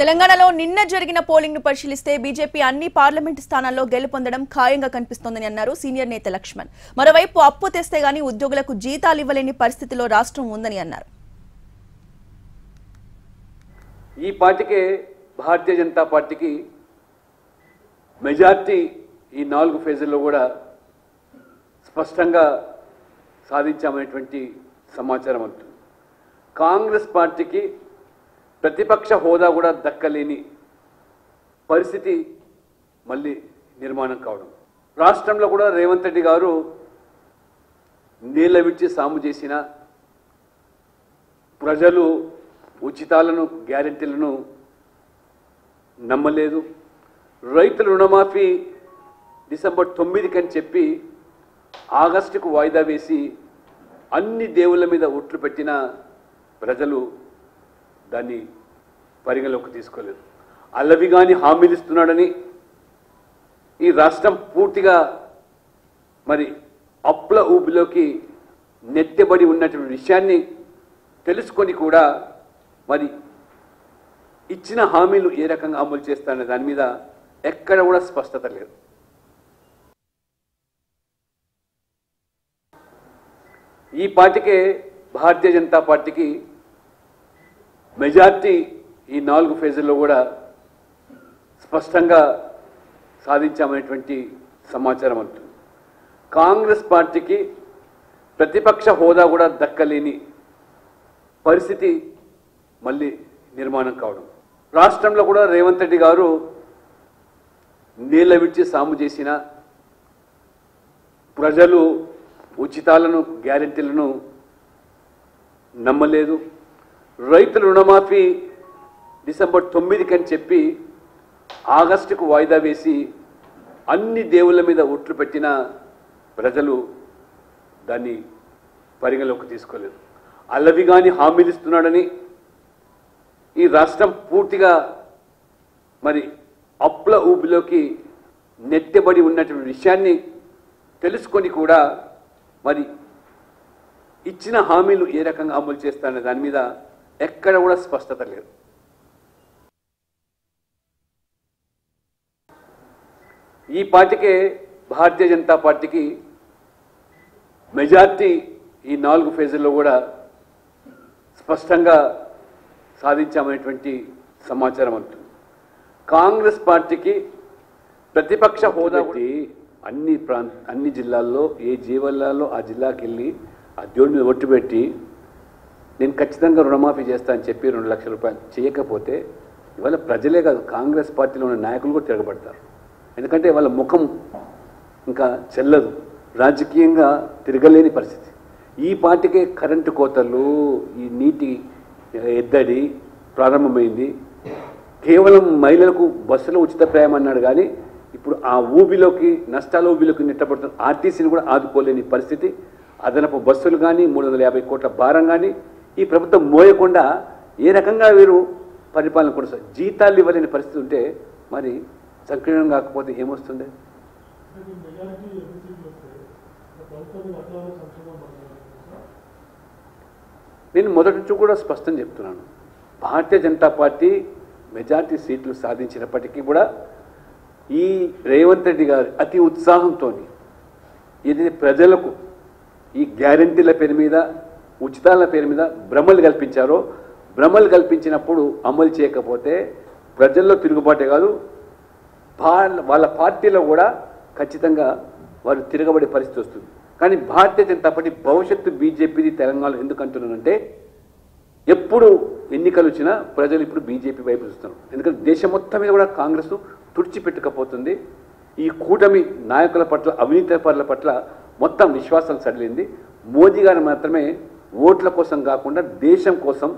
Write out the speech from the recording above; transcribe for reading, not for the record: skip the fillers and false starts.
తెలంగాణలో నిన్న జరిగిన పోలింగ్ ను పరిశీలిస్తే బీజేపీ అన్ని పార్లమెంట్ స్థానాల్లో గెలుపొందడం ఖాయంగా కనిపిస్తోందని అన్నారు సీనియర్ నేత లక్ష్మణ్. మరోవైపు అప్పు తెస్తే గానీ ఉద్యోగులకు జీతాలు ఇవ్వలేని పరిస్థితిలో రాష్ట్రం ఉందని అన్నారు. ఈ పార్టీకే భారతీయ జనతా పార్టీకి మెజార్టీ ఈ 4 ఫేజుల్లో కూడా స్పష్టంగా సాధించామనేటువంటి సమాచారం ఉంటుంది. కాంగ్రెస్ పార్టీకి ప్రతిపక్ష హోదా కూడా దక్కలేని పరిస్థితి మళ్ళీ నిర్మాణం కావడం, రాష్ట్రంలో కూడా రేవంత్ రెడ్డి గారు నీళ్ల విడిచి సాము చేసిన ప్రజలు ఉచితాలను గ్యారెంటీలను నమ్మలేదు. రైతుల రుణమాఫీ డిసెంబర్ 9 అని చెప్పి ఆగస్టుకు వాయిదా వేసి అన్ని దేవుళ్ళ మీద ఒట్లు పెట్టిన ప్రజలు దాన్ని పరిగణలోకి తీసుకోలేదు. అల్లవిగాని హామీలు ఇస్తున్నాడని ఈ రాష్ట్రం పూర్తిగా మరి అప్పుల ఊబిలోకి నెట్టబడి ఉన్నటువంటి విషయాన్ని తెలుసుకొని కూడా మరి ఇచ్చిన హామీలు ఏ రకంగా అమలు చేస్తారనే దాని మీద ఎక్కడ కూడా స్పష్టత లేదు. ఈ పార్టీకే భారతీయ జనతా పార్టీకి మెజార్టీ ఈ 4 ఫేజుల్లో కూడా స్పష్టంగా సాధించామనేటువంటి సమాచారం ఉంటుంది. కాంగ్రెస్ పార్టీకి ప్రతిపక్ష హోదా కూడా దక్కలేని పరిస్థితి మళ్ళీ నిర్మాణం కావడం, రాష్ట్రంలో కూడా రేవంత్ రెడ్డి గారు నీళ్ల విడిచి సాము చేసిన ప్రజలు ఉచితాలను గ్యారెంటీలను నమ్మలేదు. రైతుల రుణమాఫీ డిసెంబర్ 9 అని చెప్పి ఆగస్టుకు వాయిదా వేసి అన్ని దేవుళ్ళ మీద ఒట్లు పెట్టిన ప్రజలు దాన్ని పరిగణలోకి తీసుకోలేదు. అల్లవిగాని హామీలు ఇస్తున్నాడని ఈ రాష్ట్రం పూర్తిగా మరి అప్పుల ఊబిలోకి నెట్టబడి ఉన్నటువంటి విషయాన్ని తెలుసుకొని కూడా మరి ఇచ్చిన హామీలు ఏ రకంగా అమలు చేస్తారనే దాని మీద ఎక్కడ కూడా స్పష్టత లేదు. ఈ పార్టీకే భారతీయ జనతా పార్టీకి మెజార్టీ ఈ 4 ఫేజుల్లో కూడా స్పష్టంగా సాధించామనేటువంటి సమాచారం ఉంటుంది. కాంగ్రెస్ పార్టీకి ప్రతిపక్ష హోదా అన్ని జిల్లాల్లో ఏ జిల్లాలో ఆ జిల్లాకి వెళ్ళి ఆ దేవుడి మీద ఒట్టు పెట్టి నేను ఖచ్చితంగా రుణమాఫీ చేస్తా అని చెప్పి 2 లక్షల రూపాయలు చేయకపోతే ఇవాళ ప్రజలే కాదు కాంగ్రెస్ పార్టీలో ఉన్న నాయకులు కూడా తిరగబడతారు. ఎందుకంటే వాళ్ళ ముఖం ఇంకా చెల్లదు, రాజకీయంగా తిరగలేని పరిస్థితి. ఈ పార్టీకే కరెంటు కోతలు, ఈ నీటి ఎద్దడి ప్రారంభమైంది. కేవలం మహిళలకు బస్సులో ఉచిత ప్రయాణం అన్నాడు కానీ ఇప్పుడు ఆ ఊబిలోకి నష్టాల ఊబిలోకి నెట్టబడుతున్న ఆర్టీసీని కూడా ఆదుకోలేని పరిస్థితి. అదనపు బస్సులు కానీ 350 కోట్ల భారం కానీ ఈ ప్రభుత్వం మోయకుండా ఏ రకంగా వీరు పరిపాలన కొనసాగు జీతాలు ఇవ్వలేని పరిస్థితి ఉంటే మరి సంకీర్ణం కాకపోతే ఏమొస్తుంది? నేను మొదటి నుంచి కూడా స్పష్టం చెప్తున్నాను, భారతీయ జనతా పార్టీ మెజార్టీ సీట్లు సాధించినప్పటికీ కూడా ఈ రేవంత్ రెడ్డి గారు అతి ఉత్సాహంతో ఇది ప్రజలకు ఈ గ్యారెంటీల పేరు మీద ఉచితాల పేరు మీద భ్రమలు కల్పించారో, భ్రమలు కల్పించినప్పుడు అమలు చేయకపోతే ప్రజల్లో తిరుగుబాటే కాదు వాళ్ళ పార్టీలో కూడా ఖచ్చితంగా వారు తిరగబడే పరిస్థితి వస్తుంది. కానీ భారతీయ జనతా పార్టీ భవిష్యత్తు బీజేపీది తెలంగాణలో ఎందుకు అంటున్నానంటే ఎప్పుడు ఎన్నికలు వచ్చినా ప్రజలు ఇప్పుడు బీజేపీ వైపు చూస్తున్నారు. ఎందుకంటే దేశం మొత్తం మీద కూడా కాంగ్రెస్ తుడిచిపెట్టుకపోతుంది. ఈ కూటమి నాయకుల పట్ల అవినీతి పరుల పట్ల మొత్తం విశ్వాసం సడలింది. మోదీ గారు మాత్రమే ఓట్ల కోసం కాకుండా దేశం కోసం